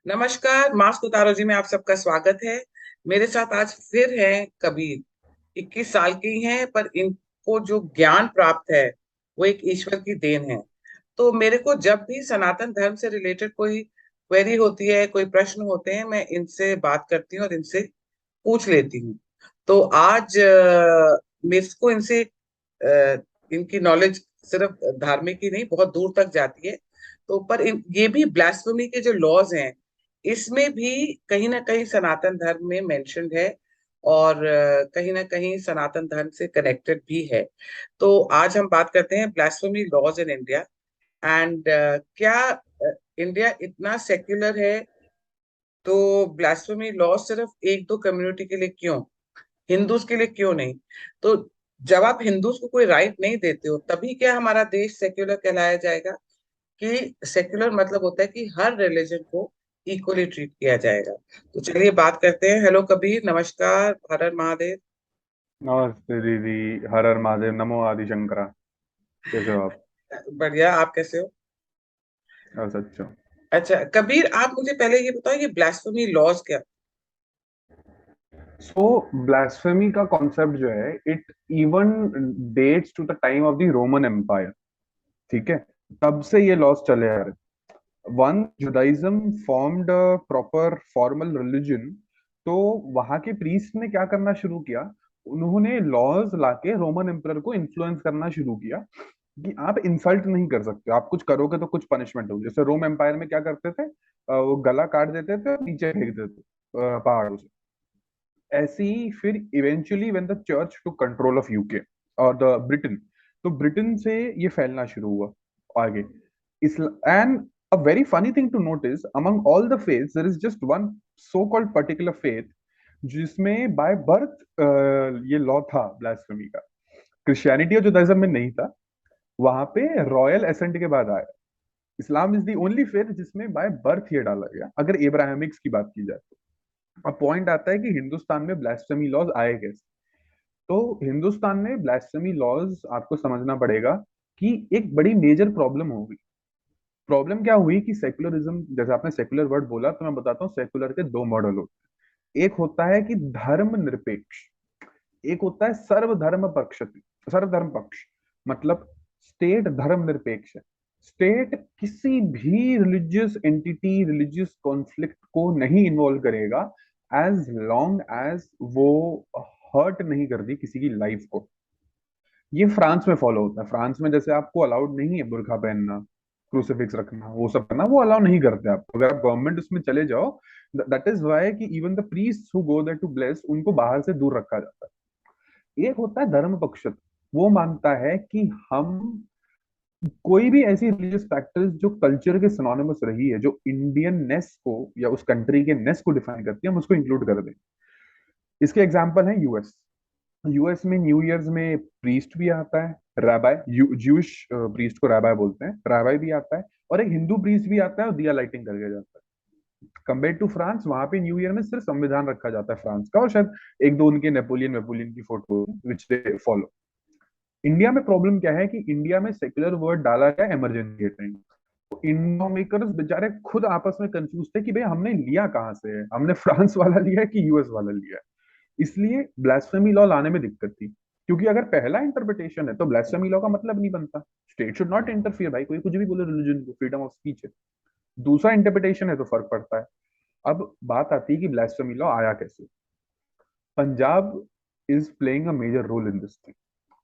नमस्कार, मास्क उतारो जी में आप सबका स्वागत है। मेरे साथ आज फिर हैं कबीर। 21 साल के ही हैं, पर इनको जो ज्ञान प्राप्त है वो एक ईश्वर की देन है। तो मेरे को जब भी सनातन धर्म से रिलेटेड कोई क्वेरी होती है, कोई प्रश्न होते हैं, मैं इनसे बात करती हूँ और इनसे पूछ लेती हूँ। तो आज मेरे को इनसे इनकी नॉलेज सिर्फ धार्मिक ही नहीं, बहुत दूर तक जाती है। तो पर ये भी ब्लास्फेमी के जो लॉज हैं, इसमें भी कहीं ना कहीं सनातन धर्म में मेंशन्ड है, और कहीं ना कहीं सनातन धर्म से कनेक्टेड भी है। तो आज हम बात करते हैं blasphemy laws in India. And क्या इंडिया इतना सेक्युलर है, तो ब्लास्फेमी लॉ सिर्फ एक दो कम्युनिटी के लिए क्यों, हिंदूज के लिए क्यों नहीं? तो जब आप हिंदूज को कोई राइट नहीं देते हो, तभी क्या हमारा देश सेक्युलर कहलाया जाएगा? कि सेक्युलर मतलब होता है कि हर रिलीजन को इक्वली ट्रीट किया जाएगा। तो चलिए बात करते हैं। हेलो कबीर, नमस्कार, हर हर महादेव। नमस्ते दीदी। हर हर महादेव, नमो आदि शंकरा। कैसे हो आप? बढ़िया, आप कैसे हो? सच हो। अच्छा कबीर, आप मुझे पहले ये बताओ, ये ब्लास्फेमी लॉज क्या? सो ब्लास्फेमी का कॉन्सेप्ट जो है, it even dates to the time of the Roman empire. ठीक है, तब से ये लॉज चले आ रहे। One Judaism formed proper formal religion, तो वहां के प्रीस्ट ने क्या करना शुरू किया, उन्होंने लॉज लाके रोमन एम्पायर को इन्फ्लुएंस करना शुरू किया कि आप इंसल्ट नहीं कर सकते, आप कुछ करोगे तो कुछ पनिशमेंट होगी। जैसे रोम एम्पायर में क्या करते थे, वो गला काट देते थे और नीचे फेंक देते थे पहाड़ों से। ऐसे ही फिर eventually when the church to control of UK और द ब्रिटेन, तो ब्रिटेन से ये फैलना शुरू हुआ आगे। And a very funny thing to notice, among all the faiths there is just one so called particular faith जिसमें बाय बर्थ ये लॉ था ब्लास्फेमी का। क्रिश्चियनिटी और जुदाइज्म में नहीं था, वहां पे रॉयल एसेंट के बाद आया। Islam is the only faith जिसमें बाय बर्थ ये डाला गया, अगर एब्राहमिक्स की बात की जाए तो। अब पॉइंट आता है कि हिंदुस्तान में ब्लास्फेमी लॉज आए कैसे। तो हिंदुस्तान में ब्लास्फेमी लॉज आपको समझना पड़ेगा कि एक बड़ी मेजर प्रॉब्लम हो गई। प्रॉब्लम क्या हुई कि सेकुलरिज्म, जैसे आपने सेकुलर वर्ड बोला तो मैं बताता हूँ, सेकुलर के दो मॉडल होते हैं। एक होता है कि धर्म निरपेक्ष, एक होता है सर्वधर्म पक्ष। सर्वधर्म पक्ष मतलब स्टेट धर्म निरपेक्ष है। स्टेट किसी भी रिलीजियस एंटिटी, रिलीजियस कॉन्फ्लिक्ट को नहीं इन्वॉल्व करेगा एज लॉन्ग एज वो हर्ट नहीं कर दी किसी की लाइफ को। ये फ्रांस में फॉलो होता है। फ्रांस में जैसे आपको अलाउड नहीं है बुर्का पहनना, क्रूसिफिक्स रखना, वो सब करना, वो अलाउ नहीं करते आपको। अगर आप गवर्नमेंट उसमें चले जाओ, दैट इज वाई कि even the priest who go there to bless, उनको बाहर से दूर रखा जाता है। एक होता है धर्म पक्ष, वो मानता है कि हम कोई भी ऐसी रिलीजियस प्रैक्टिस जो कल्चर के सिनोनिमस रही है, जो इंडियन नेस को या उस कंट्री के नेस को डिफाइन करती है, हम उसको इंक्लूड कर दें। इसके एग्जांपल है यूएस। यूएस में न्यू ईयर्स में प्रीस्ट भी आता है, रैबाई, ज्यूइश प्रीस्ट को रैबाई बोलते हैं, रैबाई भी आता है, और एक हिंदू प्रीस्ट भी आता है और दिया लाइटिंग करके जाता है। कंपेयर टू फ्रांस, वहां पे न्यू ईयर में सिर्फ संविधान रखा जाता है फ्रांस का, और शायद एक दो उनके नेपोलियन वेपोलियन की photo which they follow. India में प्रॉब्लम क्या है कि इंडिया में सेक्युलर वर्ड डाला गया इमरजेंसी के टाइम। इंडो मेकर्स बेचारे खुद आपस में कंफ्यूज थे कि भाई हमने लिया कहाँ से है, हमने फ्रांस वाला लिया है कि यूएस वाला लिया है। इसलिए ब्लास्फेमी लॉ लाने में दिक्कत थी, क्योंकि अगर पहला इंटरप्रिटेशन है तो ब्लास्फेमी लॉ का मतलब नहीं बनता। स्टेट शुड नॉट इंटरफियर, भाई कोई कुछ भी बोले, रिलीजन को फ्रीडम ऑफ स्पीच है। दूसरा इंटरप्रिटेशन है तो फर्क पड़ता है। अब बात आती है कि ब्लास्फेमी लॉ आया कैसे। Punjab is playing a major role in this thing.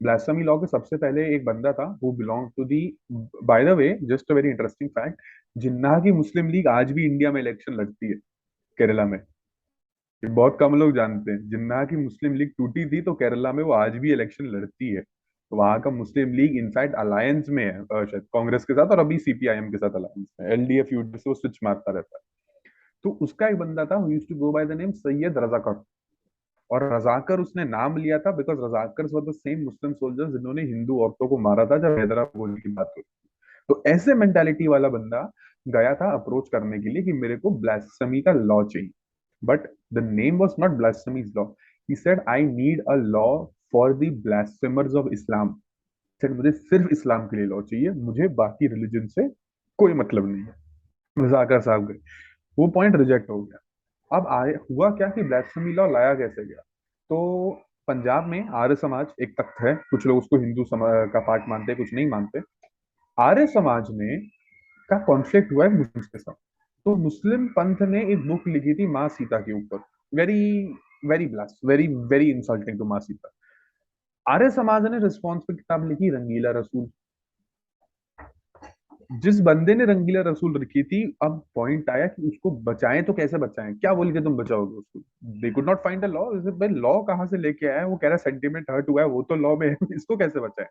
Blasphemy law के सबसे पहले एक बंदा था who belong to the, by the way just a very interesting fact, Jinnah की मुस्लिम लीग आज भी इंडिया में इलेक्शन लड़ती है, केरला में। ये बहुत कम लोग जानते हैं, जिन्ना की मुस्लिम लीग टूटी थी तो केरला में वो आज भी इलेक्शन लड़ती है। तो वहां का मुस्लिम लीग इनफैक्ट अलायंस में है, शायद कांग्रेस के साथ, और अभी सीपीआईएम के साथ अलायंस में, एलडीएफ यूडीएफ से वो स्विच मारता रहता है। तो उसका एक बंदा था who used to go by the name Syed Razakar. और रजाकर उसने नाम लिया था because Razakar were the same Muslim soldiers जिन्होंने हिंदू औरतों को मारा था जब हैदरा गोली की बात हुई। तो ऐसे मेंटालिटी वाला बंदा गया था अप्रोच करने के लिए कि मेरे को ब्लास्फेमी का लॉ चाहिए। But the name was not blasphemies law. He said I need a law for the blasphemers of Islam. Said मुझे सिर्फ इस्लाम के लिए लॉ चाहिए, मुझे बाकी रिलीजन से कोई मतलब नहीं है। रजाकर साहब गए, वो पॉइंट रिजेक्ट हो गया। अब आए हुआ क्या कि ब्लास्फेमी लॉ लाया कैसे गया। तो पंजाब में आर्य समाज एक तख्त है, कुछ लोग उसको हिंदू का पार्ट मानते हैं, कुछ नहीं मानते। आर्य समाज ने का कॉन्फ्लिक्ट हुआ है मुस्लिम्स के साथ। तो मुस्लिम पंथ ने एक बुक लिखी थी माँ सीता के ऊपर, very very blast, very very insulting to माँ सीता। आर्य समाज ने रिस्पॉन्स पे किताब लिखी रंगीला रसूल। जिस बंदे ने रंगीला रसूल लिखी थी, अब पॉइंट आया कि उसको बचाएं तो कैसे बचाएं, क्या बोल के तुम बचाओगे उसको। They could not find the law. भाई लॉ कहाँ से लेके आया है, वो कह रहा है सेंटिमेंट हर्ट हुआ है, वो तो लॉ में है, इसको कैसे बचाएं।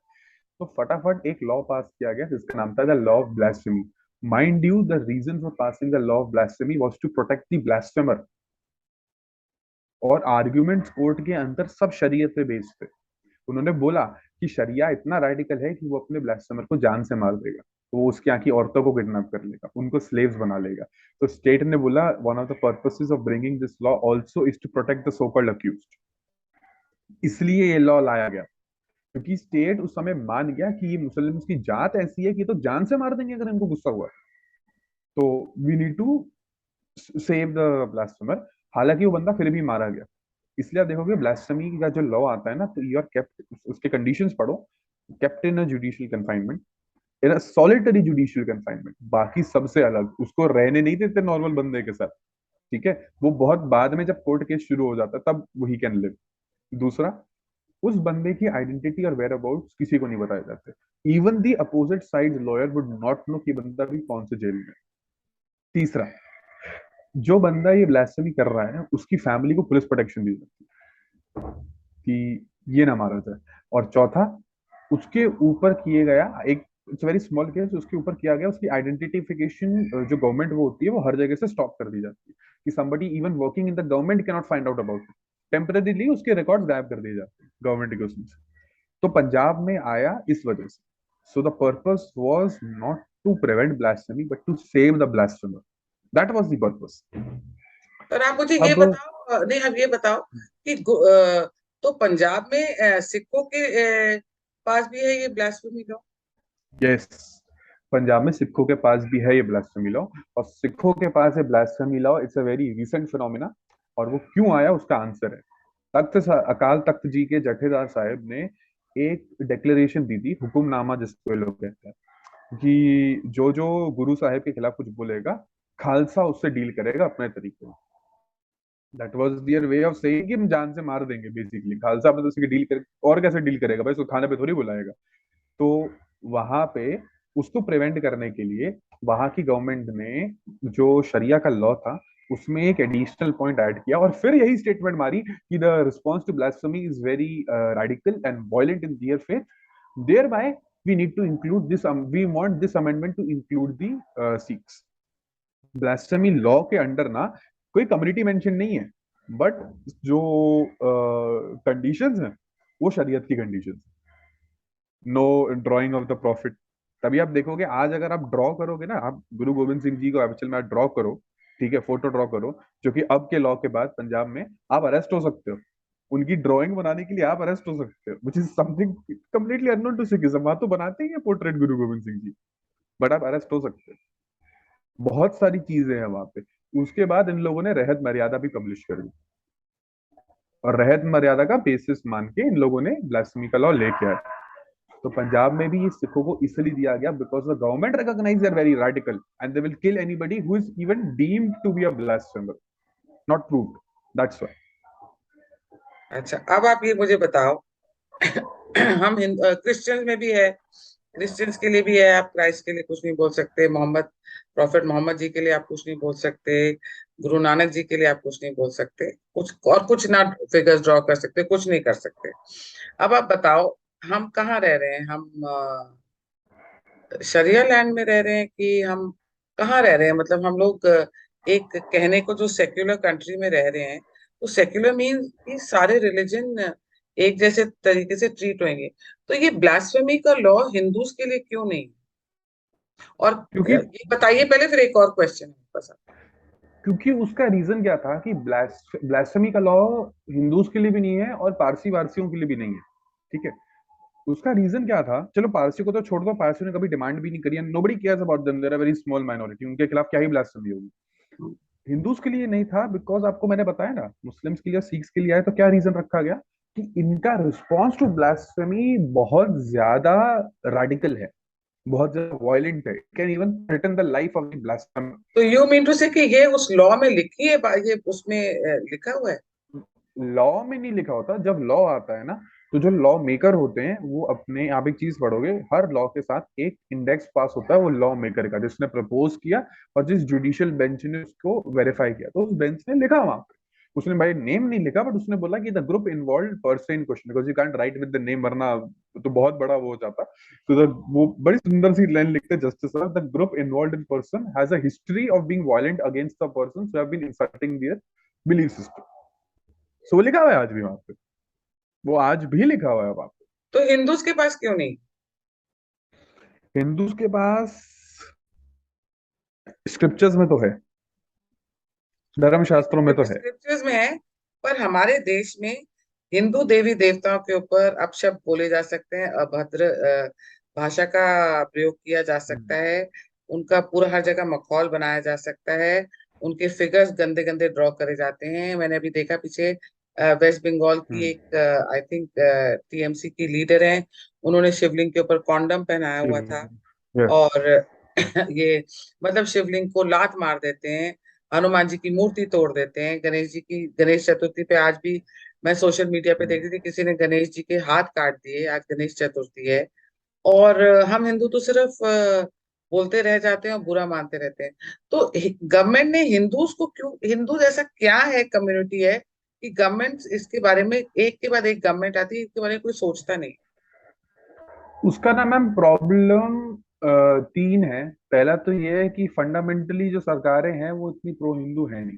तो फटाफट एक लॉ पास किया गया जिसका नाम था the law of blasphemy. Mind you, the reason for passing the law of blasphemy was to protect the blasphemer. और आर्ग्यूमेंट्स कोर्ट के अंदर सब शरीयत पे बेस्ड थे। उन्होंने बोला कि शरिया इतना रेडिकल है कि वो अपने ब्लास्फेमर को जान से मार देगा, तो वो उसके यहाँ की औरतों को किडनैप कर लेगा, उनको स्लेव्स बना लेगा। तो स्टेट ने बोला one of the purposes of bringing this law also is to protect the so called accused. इसलिए ये लॉ लाया गया, क्योंकि स्टेट उस समय मान गया कि ये मुसलिम्स की जात ऐसी है कि तो जान से मार देंगे अगर इनको गुस्सा हुआ। तो we need to save the blasphemer. हालांकि वो बंदा फिर भी मारा गया। इसलिए आप देखोगे ब्लास्फेमी का जो लॉ आता है ना, तो यू आर केप्ट, उसके कंडीशंस पढ़ो। Kept in a judicial confinement, in a solitary judicial confinement, बाकी सबसे अलग, उसको रहने नहीं देते नॉर्मल बंदे के साथ। ठीक है, वो बहुत बाद में जब कोर्ट केस शुरू हो जाता है तब वही कैन लिव। दूसरा, उस बंदे की आइडेंटिटी और वेयर अबाउट्स किसी को नहीं बताए जाते। Even the opposite side lawyer would not know कि बंदा भी कौन से जेल में। तीसरा, जो बंदा ये ब्लास्फेमी कर रहा है उसकी फैमिली को पुलिस प्रोटेक्शन दी जाती है कि ये ना मारा जाए। और चौथा, उसके ऊपर किए गया एक, इट्स वेरी स्मॉल केस, उसके ऊपर किया गया उसकी आइडेंटिफिकेशन जो गवर्नमेंट वो होती है वो हर जगह से स्टॉप कर दी जाती है कि somebody even working in the government can not find out about it. Temporarily उसके रिकॉर्ड गायब कर दिए जाते हैं गवर्नमेंट के उसमें से। तो पंजाब में आया इस वजह से। So the purpose was not to prevent blasphemy but to save the blasphemer. That was the purpose. पर आप मुझे ये अब बताओ, नहीं आप ये बताओ कि तो पंजाब में सिखों के पास भी है ये ब्लास्फेमी लॉ? यस, पंजाब में सिखों के पास भी है ये ब्लास्फेमी लॉ। और सिखों के पास है blasphemy law, it's a very recent phenomena. और वो क्यों आया उसका आंसर है, अकाल तख्त जी के जथेदार साहब ने एक डिक्लेरेशन दी थी, हुक्मनामा जिसको ये लोग कहते हैं, कि जो जो गुरु साहब के खिलाफ कुछ बोलेगा, खालसा उससे डील करेगा अपने तरीके से। That was their way of saying कि हम जान से मार देंगे बेसिकली, खालसा अपने तो उसकी डील कर, और कैसे डील करेगा भाई, उसको खाने पे थोड़ी बुलाएगा। तो वहां पे उसको प्रिवेंट करने के लिए वहां की गवर्नमेंट ने जो शरिया का लॉ था उसमें एक एडिशनल पॉइंट ऐड किया, और फिर यही स्टेटमेंट मारी कि the response to blasphemy is very radical and violent in their faith, thereby we need to include this, we want this amendment to include the Sikhs. Blasphemy law के under ना कोई community mention नहीं है, but जो conditions हैं वो शरीयत की conditions. No drawing of the prophet. तभी आप देखोगे आज अगर आप ड्रॉ करोगे ना, आप गुरु गोविंद सिंह जी को एक्चुअल में आप ड्रॉ करो, ठीक है, फोटो ड्रॉ करो, जो कि अब के लॉ के बाद पंजाब में आप अरेस्ट हो सकते हो। उनकी ड्राइंग बनाने के लिए आप अरेस्ट हो सकते हो, which is something completely unknown to Sikhism. वहां तो बनाते ही है पोर्ट्रेट गुरु गोविंद सिंह जी, बट आप अरेस्ट हो सकते हो। बहुत सारी चीजें हैं वहां पे। उसके बाद इन लोगों ने रहत मर्यादा भी पब्लिश कर दी, और रहत मर्यादा का बेसिस मान के इन लोगों ने ब्लास्फेमी का लॉ लेके आए। तो पंजाब में भी ये सिखों को इसलिए दिया गया because the government recognize they are very radical and they will kill anybody who is even deemed to be a blasphemer, not proved. That's why. अच्छा, अब आप ये मुझे बताओ हम क्रिश्चियंस में भी है, क्रिश्चियंस के लिए भी है, आप क्राइस्ट के लिए कुछ नहीं बोल सकते, मोहम्मद, प्रॉफेट मोहम्मद जी के लिए आप कुछ नहीं बोल सकते, गुरु नानक जी के लिए आप कुछ नहीं बोल सकते, कुछ और कुछ ना फिगर्स ड्रॉ कर सकते, कुछ नहीं कर सकते। अब आप बताओ, हम कहाँ रह रहे हैं? हम शरिया लैंड में रह रहे हैं कि हम कहाँ रह रहे हैं? मतलब हम लोग एक कहने को जो सेक्युलर कंट्री में रह रहे हैं, तो सेक्युलर मीन कि सारे रिलीजन एक जैसे तरीके से ट्रीट होंगे। तो ये ब्लास्फेमी का लॉ हिंदूज के लिए क्यों नहीं? और क्योंकि ये बताइए पहले, फिर एक और क्वेश्चन है बस। क्योंकि उसका रीजन क्या था कि ब्लास्फेमी का लॉ हिंदूज के लिए भी नहीं है और पारसी वारसियों के लिए भी नहीं है। ठीक है, उसका रीजन क्या था, चलो पारसी को तो छोड़ दो, पारसियों ने कभी डिमांड भी नहीं करी, nobody cares about them, they are very small minority, उनके खिलाफ क्या ही ब्लास्फेमी होगी। हिंदूज के लिए नहीं था, बिकॉज आपको मैंने बताया ना, मुस्लिम्स के लिए, सिख्स के लिए आया तो क्या रीजन रखा गया कि इनका रिस्पॉन्स टू ब्लास्फेमी बहुत ज्यादा रेडिकल है, बहुत ज्यादा वायलेंट है, can even threaten the life of the blasphemer. तो यू मीन टू से कि ये उस लॉ में लिखी है, ये उसमें लिखा हुआ है? लॉ में नहीं लिखा होता, जब लॉ आता है ना, तो जो लॉ मेकर होते हैं वो अपने, आप एक चीज पढ़ोगे, हर लॉ के साथ एक इंडेक्स पास होता है वो लॉ मेकर का, जिसने प्रपोज किया और जिस जुडिशियल बेंच ने उसको वेरीफाई किया, तो उस बेंच ने लिखा वहां पे, उसने भाई नेम नहीं लिखा, बट उसने बोला कि the group involve person in question, because you can't right with the name, वरना तो बहुत बड़ा वो हो जाता। तो वो बड़ी सुंदर सी लाइन लिखते हैं, जस्टिस साहब, the group involve in person has a history of being violent against the person who have been insulting their belief system. So वो लिखा हुआ है आज भी वहां पे, वो आज भी लिखा हुआ है वहां तो हिंदूज के पास क्यों नहीं? पे। हिंदूज के पास स्क्रिप्चर्स में तो है, धर्म शास्त्रों में तो है। स्क्रिप्चर्स में है, पर हमारे देश में हिंदू देवी देवताओं के ऊपर अपशब्द बोले जा सकते हैं, अभद्र भाषा का प्रयोग किया जा सकता है, उनका पूरा हर जगह मखौल बनाया जा सकता है, उनके फिगर्स गंदे गंदे ड्रॉ करे जाते हैं। मैंने अभी देखा पीछे वेस्ट बंगाल की हम्म। एक, आई थिंक टीएमसी की लीडर हैं, उन्होंने शिवलिंग के ऊपर कॉन्डम पहनाया हुआ था। यस। और ये मतलब शिवलिंग को लात मार देते हैं, हनुमान जी की मूर्ति तोड़ देते हैं, गणेश जी की, गणेश चतुर्थी पे आज भी मैं सोशल मीडिया पे देख रही थी, किसी ने गणेश जी के हाथ काट दिए, आज गणेश चतुर्थी है। और हम हिंदू तो सिर्फ बोलते रह जाते हैं और बुरा मानते रहते हैं। तो गवर्नमेंट ने हिंदूज को क्यों, हिंदू ऐसा क्या है, कम्युनिटी है कि गवर्नमेंट इसके बारे में, एक के बाद एक गवर्नमेंट आती है, इसके बारे में कोई सोचता नहीं? उसका ना मैम प्रॉब्लम तीन है। पहला तो ये है कि फंडामेंटली जो सरकारें हैं वो इतनी प्रो हिंदू है नहीं।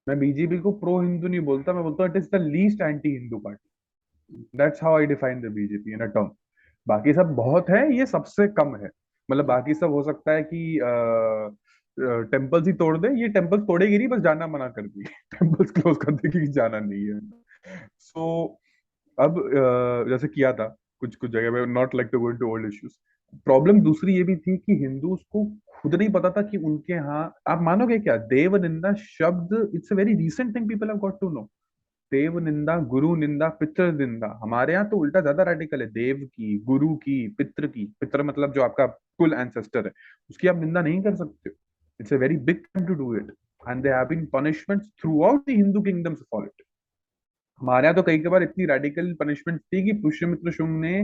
मैं बीजेपी को प्रो हिंदू नहीं बोलता, मैं बोलता हूँ it is the least anti Hindu party. That's how I define the BJP in a term. बाकी सब बहुत है, ये सबसे कम है। मतलब बाकी सब हो सकता है कि टेम्पल्स ही तोड़ दे, ये टेम्पल्स तोड़ेगी नहीं, बस जाना मना कर दी टेम्पल्स क्लोज कर देगी कि जाना नहीं है। सो अब जैसे किया था कुछ कुछ जगह पे, not like to go into old issues. Problem दूसरी ये भी थी कि हिंदूज को खुद नहीं पता था कि उनके यहाँ, आप मानोगे क्या, देव निंदा शब्द it's a very recent thing people have got to know. देव निंदा, गुरु निंदा, पितृ निंदा, हमारे यहाँ तो उल्टा ज्यादा रेडिकल है, देव की, गुरु की, पितृ की, पितृ मतलब जो आपका कुल एंसेस्टर है, उसकी आप निंदा नहीं कर सकते। It's a very big time to do it, and they have been punishments throughout the Hindu kingdoms for it. हमारे यहाँ तो कई बार इतनी रेडिकल पनिशमेंट थी कि पुष्यमित्र शुंग ने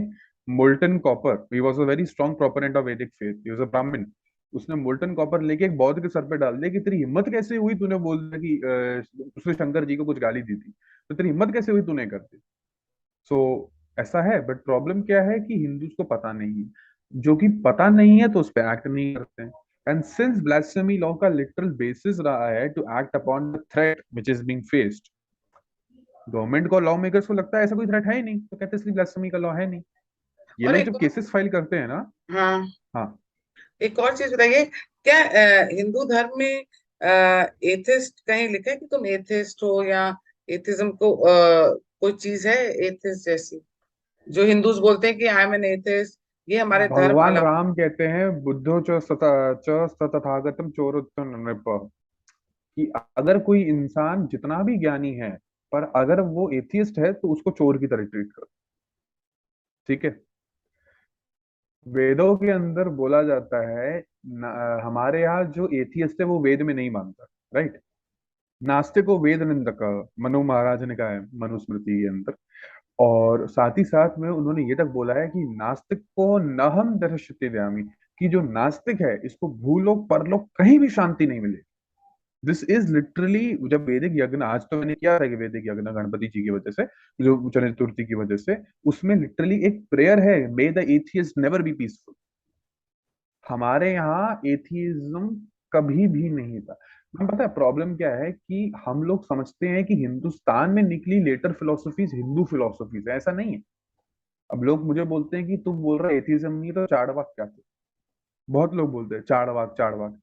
molten copper, he was a very strong proponent of वैदिक फेथ, ही वॉज अ ब्राह्मण, उसने मोल्टन कॉपर लेके एक बौद्ध के सर पे डाल दिया कि तेरी हिम्मत कैसे हुई, तूने बोल दिया कि उसने शंकर जी को कुछ गाली दी थी, तो तेरी हिम्मत कैसे हुई तूने कर दी। सो ऐसा है, बट प्रॉब्लम क्या है कि हिंदूज को पता नहीं है, जो कि पता नहीं है तो उस पर एक्ट नहीं करते हैं। एंड सिंस ब्लास्फेमी लॉ का लिटरल बेसिस रहा है to act upon the threat which is being faced, government को, लॉ मेकर्स को लगता है ऐसा कोई थ्रेट है ही नहीं, तो कहते हैं इसलिए ब्लास्फेमी का लॉ है नहीं। ये और लोग एक जब और, केसेस फाइल करते हैं ना। हाँ, हाँ। एक और चीज बताइए, क्या हिंदू धर्म में एथिस्ट कहीं लिखा है कि तुम एथिस्ट हो, या एथिज्म को कोई चीज है एथिस्ट जैसी, जो हिंदूज बोलते हैं कि आई एम एन एथिस्ट, ये हमारे धर्म भगवान अलग? राम कहते हैं बुद्धो च तथागतम चोरोत्तम नृप, कि अगर कोई इंसान जितना भी ज्ञानी है, पर अगर वो एथियस्ट है तो उसको चोर की तरह ट्रीट करो। ठीक है। वेदों के अंदर बोला जाता है, हमारे यहाँ जो एथियस्ट है वो वेद में नहीं मानता, राइट। नास्तिक को वेद निंदक, मनु महाराज ने कहा है मनुस्मृति के अंदर। और साथ ही साथ में उन्होंने ये तक बोला है कि नास्तिक को न हम दर्शते दयामी, कि जो नास्तिक है इसको भूलोक परलोक कहीं भी शांति नहीं मिलेगी। दिस इज लिटरली, जब वैदिक यज्ञ, आज तो मैंने किया था कि वैदिक यज्ञ गणपति जी की वजह से, जो चंद्र चतुर्थी की वजह से, उसमें लिटरली एक प्रेयर है, मे the atheist never be peaceful. हमारे यहाँ एथिज्म कभी भी नहीं था। हम, पता है प्रॉब्लम क्या है कि हम लोग समझते हैं कि हिंदुस्तान में निकली लेटर फिलोसफीज हिंदू फिलोसफीज है, ऐसा नहीं है। अब लोग मुझे बोलते हैं कि तुम बोल रहे एथिज्म नहीं तो चाड़वाक क्या थे। बहुत लोग बोलते हैं चाड़वाक चाड़वाक।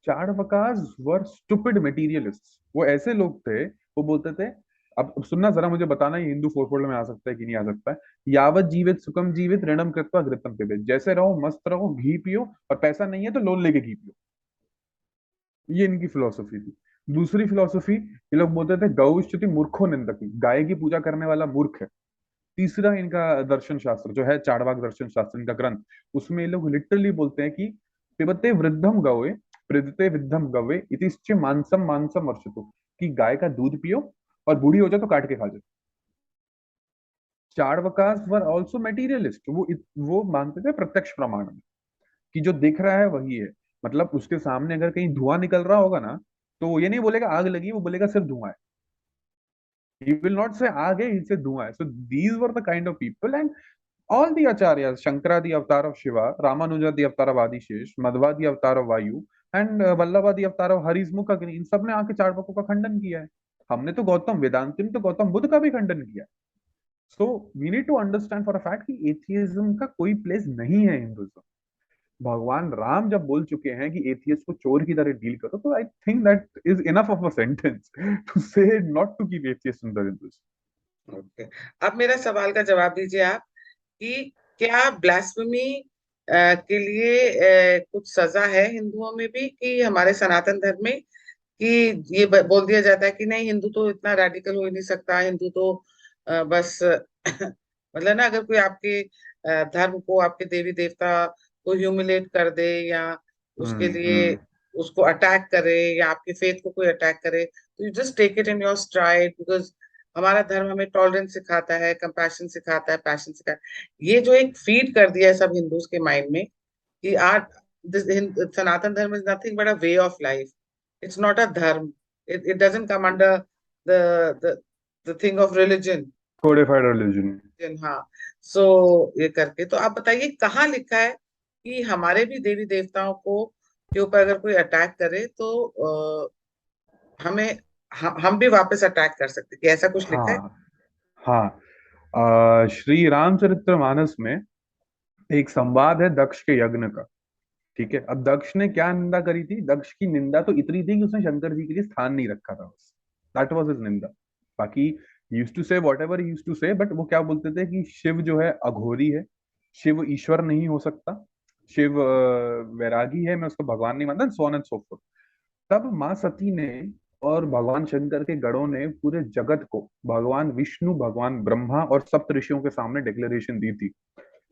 चार्वाकास वर स्टूपिड मटेरियलिस्ट्स, वो ऐसे लोग थे, वो बोलते थे, अब सुनना जरा, मुझे बताना ये हिंदू फोरफोल्ड में आ सकता है कि नहीं आ सकता है। यावत जीवित सुखम जीवित ऋणम कृत्वा घृतम पिबेत, जैसे रहो मस्त रहो, घी पियो, और पैसा नहीं है तो लोन लेके घी पियो। ये इनकी फिलोसफी थी। दूसरी फिलोसफी, ये लोग बोलते थे गौ स्तुति मूर्खो निंदकी, गाय की पूजा करने वाला मूर्ख है। तीसरा इनका दर्शन शास्त्र जो है चार्वाक दर्शन शास्त्र, इनका ग्रंथ, उसमें ये लोग लिटरली बोलते हैं कि पिबते वृद्धम गवे, पृदते वृद्धम गवे इतिश्च मांसम मांसम वर्षतु, कि गाय का दूध पियो और बूढ़ी हो जाए तो काट के खा जाए। चार्वाकास वर ऑल्सो मेटीरियलिस्ट, वो मानते थे प्रत्यक्ष प्रमाण में कि जो दिख रहा है वही है। मतलब उसके सामने अगर कहीं धुआं निकल रहा होगा ना, तो वो ये नहीं बोलेगा आग लगी, वो बोलेगा सिर्फ धुआं है। He will not say आग है, he'll say धुआं है। So these were the kind of people, and all the acharyas, Shankara the avatar of Shiva, Ramanuja the avatar of Adishesh, Madhva the avatar of Vayu, and Vallabha the avatar of Harismukh Agni, इन सब ने आके चार्वाकों का खंडन किया है। हमने तो गौतम वेदांति ने तो गौतम बुद्ध का भी खंडन किया। So we need to understand for a fact कि एथियज्म का कोई प्लेस नहीं है हिंदुइज्म। भगवान राम जब बोल चुके हैं कि एथियस्ट को चोर की तरह डील करो, तो I think that is enough of a sentence to say not to keep atheist in the Hinduism. Okay, अब मेरा सवाल का जवाब दीजिए आप कि क्या ब्लास्फेमी के लिए कुछ सजा है हिंदुओं में भी, कि हमारे सनातन धर्म में, कि ये बोल दिया जाता है कि नहीं, हिंदू तो इतना रेडिकल हो ही नहीं सकता, हिंदू तो बस मतलब ना, अगर कोई आपके धर्म को, आपके देवी देवता को ह्यूमिलेट कर दे, या उसके लिए हम्म। उसको अटैक करे, या आपके फेथ को कोई अटैक करे, तो you just take it in your stride, because हमारा धर्म हमें टॉलरेंस सिखाता है, कंपैशन सिखाता है, पैशन सिखाता है। ये जो एक फीड कर दिया है सब हिंदूज के माइंड में कि आर्ट, दिस सनातन धर्म is nothing but a way of life, it's not a धर्म, it doesn't come under the the the thing of religion. Codified religion. हाँ, सो ये करके तो आप बताइए कहाँ लिखा है कि हमारे भी देवी देवताओं को के ऊपर अगर कोई अटैक करे तो हमें हम भी वापस अटैक कर सकते हैं, कि ऐसा कुछ लिखा है? हाँ हाँ। श्री रामचरित्र मानस में एक संवाद है दक्ष के यज्ञ का। ठीक है, अब दक्ष ने क्या निंदा करी थी? दक्ष की निंदा तो इतनी थी कि उसने शंकर जी के लिए स्थान नहीं रखा था, बस दैट वाज हिज निंदा। बाकी used to say whatever he used to say, but वो क्या बोलते थे कि शिव जो है अघोरी है, शिव ईश्वर नहीं हो सकता, शिव वैरागी है, मैं उसको भगवान नहीं मानता, so on and so fourth. तब माँ सती ने और भगवान शंकर के गणों ने पूरे जगत को भगवान विष्णु, भगवान ब्रह्मा और सप्त ऋषियों के सामने डिक्लेरेशन दी थी।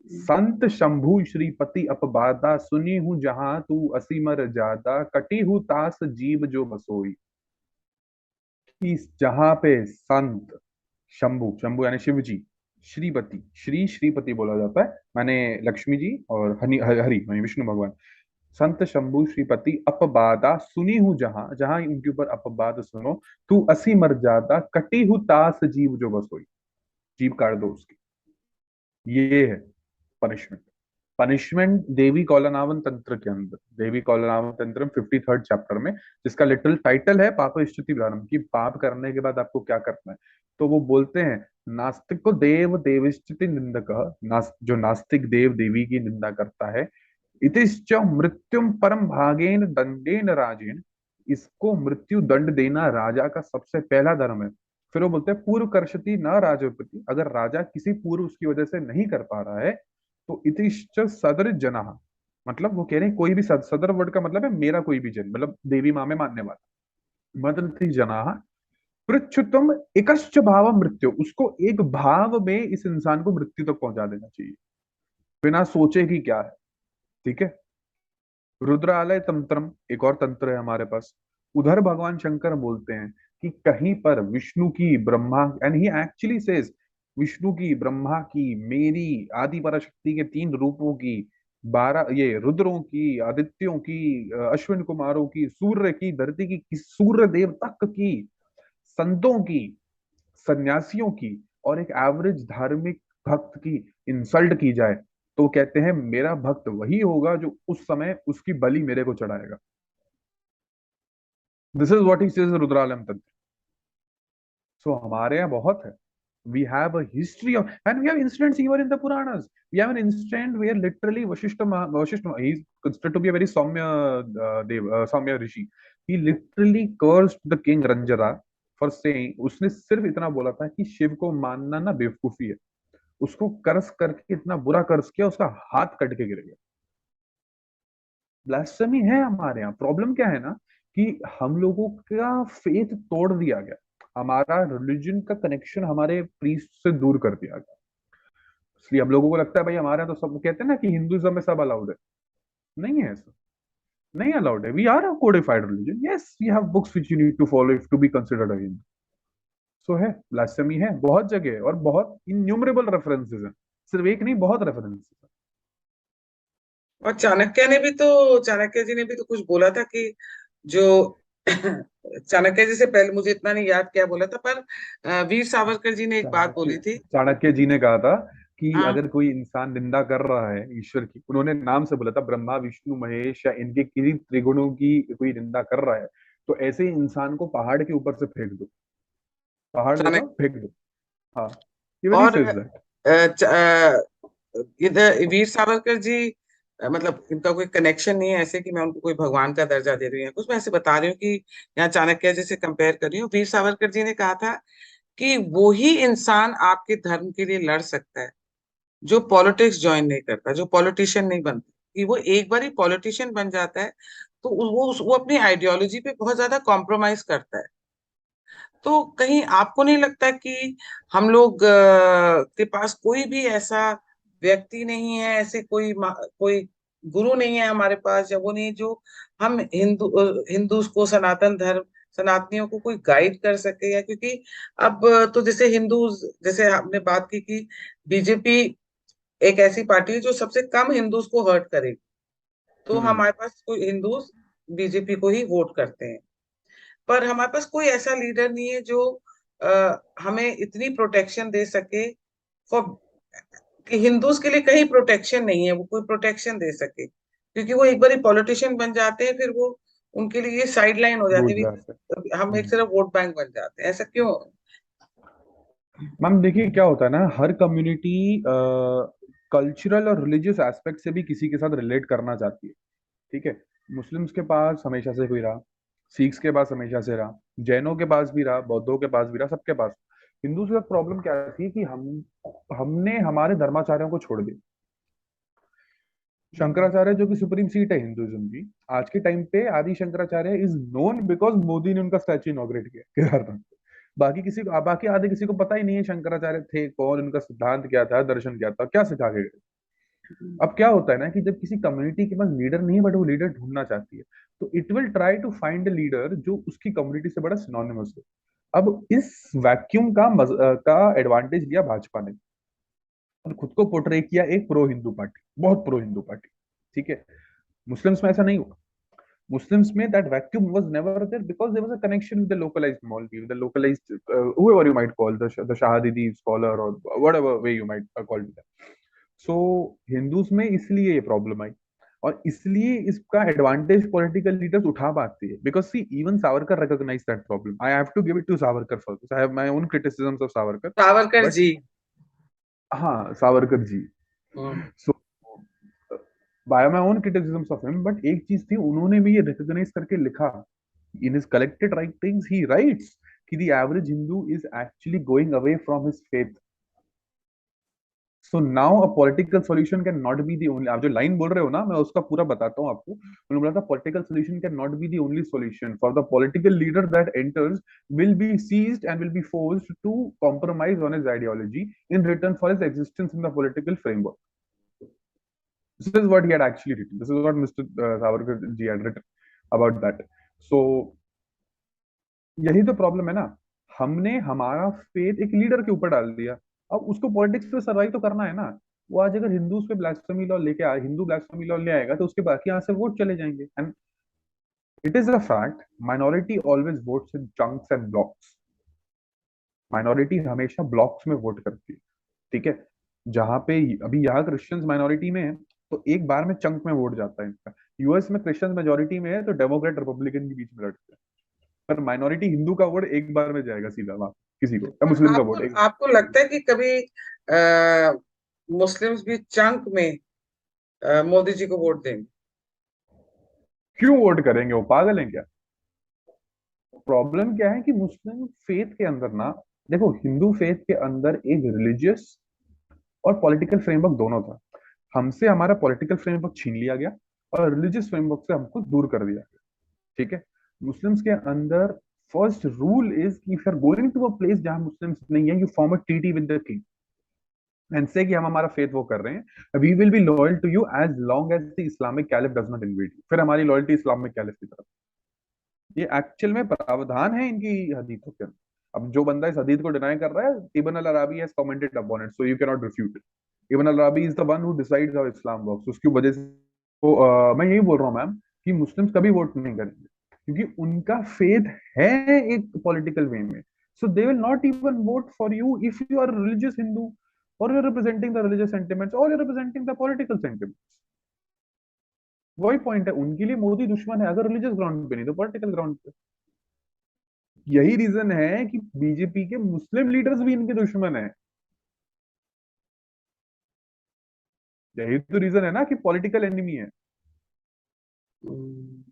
संत शंभु श्रीपति अपबादा, सुनी हूँ जहां तू असीमर जादा, कटी हूँ तास जीव जो बसोई। कि जहां पे संत शंभु, शंभु यानी शिव जी, श्रीपति, श्री श्रीपति बोला जाता है, माने लक्ष्मी जी, और हरि हरि माने विष्णु भगवान। संत शंभु श्रीपति अपबादा, सुनी हूँ जहां जहां उनके ऊपर अपबाद सुनो, तू असी मर जादा, कटी हूँ तास जीव जो बसोई। जीव काट दो उसकी। ये है पनिशमेंट। पनिशमेंट देवी कौलनावन तंत्र के अंदर, देवी कौलनावन तंत्र 53rd चैप्टर में, जिसका लिटरल टाइटल है पाप स्तुति प्रारंभ, की पाप करने के बाद आपको क्या करना है। तो वो बोलते हैं नास्तिक को देव देवस्तुति निंदक, जो नास्तिक देव देवी की निंदा करता है, इतिश्च मृत्युम परम भागेन दंडेन राजेन, इसको मृत्यु दंड देना राजा का सबसे पहला धर्म है। फिर वो बोलते हैं पूर्व कर्षति न राजपति, अगर राजा किसी पूर्व उसकी वजह से नहीं कर पा रहा है, तो इतिश्च सदर जना, मतलब वो कह रहे हैं कोई भी सदर वर्ड का मतलब है मेरा कोई भी जन, मतलब देवी माँ में मानने वाला। मदनति जना पृच्छुतम एकश्च भाव मृत्यु, उसको एक भाव में इस इंसान को मृत्यु तक पहुंचा देना चाहिए, बिना सोचे कि क्या है। ठीक है। रुद्रालय तंत्रम एक और तंत्र है हमारे पास, उधर भगवान शंकर बोलते हैं कि कहीं पर विष्णु की, Brahma, and he actually says, Vishnu की, ब्रह्मा की, मेरी, आदि पराशक्ति के 3 रूपों की, 12 ये रुद्रों की, आदित्यों की, अश्विन कुमारों की, सूर्य की, धरती की, सूर्य देव तक की, संतों की, सन्यासियों की, और एक एवरेज धार्मिक भक्त की इंसल्ट की जाए, तो कहते हैं मेरा भक्त वही होगा जो उस समय उसकी बलि मेरे को चढ़ाएगा। This is what he says Rudralayam Tantra. So हमारे यहाँ बहुत है। We have a history of, and we have incidents even in the Puranas. We have an incident where literally Vashishta, he is considered to be a very Saumya Rishi. He literally cursed the king Ranjara for saying, उसने सिर्फ इतना बोला था कि शिव को मानना ना बेवकूफी है, उसको कर्स करके इतना बुरा कर्स किया, उसका हाथ कट के गिर गया। ब्लास्फेमी है हमारे यहाँ। प्रॉब्लम क्या है ना, कि हम लोगों का फेथ तोड़ दिया गया, हमारा रिलीजन का कनेक्शन हमारे प्रीस्ट से दूर कर दिया गया। इसलिए हम लोगों को लगता है भाई हमारे यहाँ तो सब कहते हैं ना कि हिंदुइज्म में सब अलाउड है। नहीं है ऐसा, नहीं अलाउड है। We are a codified religion, yes we have books which you need to follow if to be considered a Hindu. So है, ब्लास्फेमी है बहुत जगह है, और बहुत इन्यूमरेबल रेफरेंसेस हैं, सिर्फ एक नहीं, बहुत रेफरेंसेस हैं। और चाणक्य जी ने भी तो कुछ बोला था कि जो चाणक्य जी से पहले मुझे इतना नहीं याद क्या बोला था, पर वीर सावरकर जी ने एक बात चाणक्य बोली थी। चाणक्य जी ने कहा था कि हाँ, अगर कोई इंसान निंदा कर रहा है ईश्वर की, उन्होंने नाम से बोला था, ब्रह्मा विष्णु महेश या इनके किसी त्रिगुणों की कोई निंदा कर रहा है, तो ऐसे ही इंसान को पहाड़ के ऊपर से फेंक दो, पहाड़ लेता चाणक्य। हूँ फेंक दो। हाँ, इवन ही और सेज दैट। इधर वीर सावरकर जी, मतलब इनका कोई कनेक्शन नहीं है ऐसे कि मैं उनको कोई भगवान का दर्जा दे रही हूँ कुछ, मैं ऐसे बता रही हूँ कि यहाँ चाणक्य जी से कंपेयर कर रही हूँ। वीर सावरकर जी ने कहा था कि वो ही इंसान आपके धर्म के लिए लड़ सकता है जो पॉलिटिक्स ज्वाइन नहीं करता, जो पॉलिटिशियन नहीं बनता। कि वो एक बार ही पॉलिटिशियन बन जाता है तो वो अपनी आइडियोलॉजी पे बहुत ज्यादा कॉम्प्रोमाइज करता है। तो कहीं आपको नहीं लगता कि हम लोग के पास कोई भी ऐसा व्यक्ति नहीं है, ऐसे कोई गुरु नहीं है हमारे पास, या वो नहीं है जो हम हिंदू को, सनातन धर्म सनातनियों को कोई गाइड कर सके? या क्योंकि अब तो जैसे हिंदू, जैसे आपने बात की कि बीजेपी एक ऐसी पार्टी है जो सबसे कम हिंदूज को हर्ट करे, तो हम्म। हमारे पास कोई हिंदूज बीजेपी को ही वोट करते हैं। पर हमारे पास कोई ऐसा लीडर नहीं है जो हमें इतनी प्रोटेक्शन दे सके फॉर, कि हिंदूज के लिए कहीं प्रोटेक्शन नहीं है, वो कोई प्रोटेक्शन दे सके, क्योंकि वो एक बार पॉलिटिशियन बन जाते हैं, फिर वो उनके लिए साइड लाइन हो जाती दूर है जाते हम एक हैं। सिर्फ वोट बैंक बन जाते हैं। ऐसा क्यों? मैम देखिए क्या होता है ना, हर कम्युनिटी कल्चरल और रिलीजियस एस्पेक्ट से भी किसी के साथ रिलेट करना चाहती है। ठीक है, मुस्लिम्स के पास हमेशा से कोई रहा, सिख्स के पास हमेशा से रहा, जैनों के पास भी रहा, बौद्धों के पास भी रहा, सबके पास। हिंदू के साथ प्रॉब्लम क्या थी कि हमने हमारे धर्माचार्यों को छोड़ दिया। शंकराचार्य जो कि सुप्रीम सीट है हिंदुइज्म की आज के टाइम पे, आदि Shankaracharya is known because Modi ने उनका स्टैच्यू इनॉग्रेट किया केदारनाथ। बाकी आधे किसी को पता ही नहीं है शंकराचार्य थे कौन, उनका सिद्धांत क्या था, दर्शन क्या था, क्या सिखा के गए। अब क्या होता है ना कि जब किसी कम्युनिटी के पास लीडर नहीं है बट वो लीडर ढूंढना चाहती है, तो it will try to find a leader जो उसकी कम्युनिटी से बड़ा सिनोनिमस हो। अब इस वैक्यूम का एडवांटेज लिया भाजपा ने और खुद को पोर्ट्रे किया एक प्रो हिंदू पार्टी, बहुत प्रो हिंदू पार्टी। ठीक है, मुस्लिम्स में ऐसा नहीं हुआ। Muslims में that vacuum was never there because there was a connection with the localized Maulvi, the localized whoever you might call the Shahadidi scholar or whatever way you might call it. So Hindus में इसलिए ये problem आई, और इसलिए इसका advantage political leaders उठा पाते हैं because see even Savarkar recognize that problem. I have to give it to Savarkar for this, I have my own criticisms of Savarkar. Savarkar but ji. हाँ, Savarkar ji. Hmm. So by my own criticisms of him, but एक चीज थी, उन्होंने भी ये रिकॉग्नाइज करके लिखा in his collected writings he writes कि the average Hindu is actually going away from his faith. So now a political solution can not be the only, आप जो लाइन बोल रहे हो ना मैं उसका पूरा बताता हूँ आपको। उन्होंने बोला था political solution can not be the only solution, for the political leader that enters will be seized and will be forced to compromise on his ideology in return for his existence in the political framework. This is what he had actually written, this is what Mr. Savarkar ji had written about that. So यही तो problem है ना, हमने हमारा faith एक leader के ऊपर डाल दिया। अब उसको पॉलिटिक्स पे सर्वाइव तो करना है ना। वो आज अगर हिंदू पे ब्लास्फेमी लॉ लेके आए, हिंदू ब्लास्फेमी लॉ ले आएगा, तो उसके बाकी यहाँ से वोट चले जाएंगे। And it is a fact, minority always votes in chunks and blocks. Minority हमेशा ब्लॉक्स में वोट करती है। ठीक है, जहां पे अभी यहाँ क्रिश्चियंस माइनॉरिटी में है, तो एक बार में चंक में वोट जाता है इनका। यूएस में क्रिश्चियंस मेजोरिटी में है तो डेमोक्रेट रिपब्लिकन के बीच में लड़ते हैं, पर माइनॉरिटी हिंदू का वोट एक बार में जाएगा सीधा वहां किसी को, या पर मुस्लिम का आपको वोट एक। आपको लगता है कि कभी मुस्लिम्स भी चंक में मोदी जी को वोट देंगे? क्यों वोट करेंगे, वो पागल हैं क्या? प्रॉब्लम क्या है कि मुस्लिम फेथ के अंदर ना, देखो हिंदू फेथ के अंदर एक रिलीजियस और पॉलिटिकल फ्रेमवर्क दोनों था। हमसे हमारा पॉलिटिकल फ्रेमवर्क छीन लिया गया और रिलीजियस फ्रेमवर्क से हमको दूर कर दिया गया। ठीक है, मुस्लिम्स के अंदर फर्स्ट रूल इज कि if you are going to a place जहां मुस्लिम्स नहीं है, यू फॉर्म अ टीटी with the king and say कि हम हमारा फेथ वो कर रहे हैं, we will be loyal to you as long as the Islamic caliph does not invade you. फिर हमारी लॉयल्टी इस्लामिक कैलिफ की तरफ। ये एक्चुअल में प्रावधान है इनकी हदीथों के अंदर। अब जो बंदा इस हदीथ को डिनाई कर रहा है, Ibn al Arabi has commented upon it, so you can not refute it. Ibn al Arabi is the one who decides how Islam works. उसकी वजह से तो मैं यही बोल रहा हूँ मैम कि मुस्लिम्स कभी वोट नहीं करेंगे, क्योंकि उनका फेथ है एक पॉलिटिकल वे में। So they will not even vote for you if you are religious Hindu, और you're representing the religious sentiments, or you're representing the political sentiments। वही पॉइंट है, उनके लिए मोदी दुश्मन है अगर रिलीजियस ग्राउंड पे नहीं तो पॉलिटिकल ग्राउंड पे। यही रीजन है कि बीजेपी के मुस्लिम लीडर्स भी इनके दुश्मन है। यही तो रीजन है ना कि पॉलिटिकल एनिमी है। हम्म,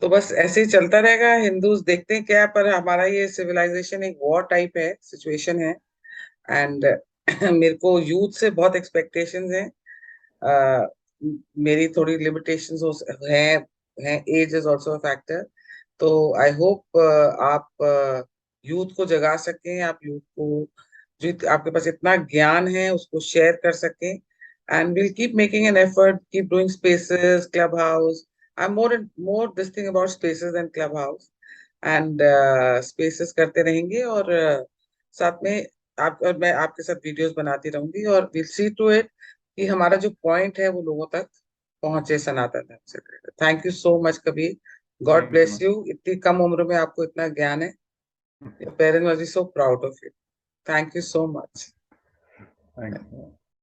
तो बस ऐसे ही चलता रहेगा, हिंदूज देखते हैं क्या है, पर हमारा ये सिविलाइजेशन एक वॉर टाइप है, सिचुएशन है। एंड मेरे को यूथ से बहुत एक्सपेक्टेशंस हैं। अ, मेरी थोड़ी लिमिटेशंस हैं हैं age is also a factor. तो आई होप आप यूथ को जगा सकें, आप यूथ को जो आपके पास इतना ज्ञान है उसको शेयर कर सकें। And will keep making an effort, keep doing spaces, club house. I am more this thing about spaces and club house. And spaces करते रहेंगे, और साथ में आप और मैं आपके साथ वीडियोस बनाती रहूंगी, और विल सी टू इट कि हमारा जो पॉइंट है वो लोगों तक पहुंचे सनातन धर्म से। Thank you so much Kabir. God thank you bless ma'am. You, इतनी कम उम्र में आपको इतना ज्ञान है। Your parents must be so proud of you. Thank you so much. Thank you.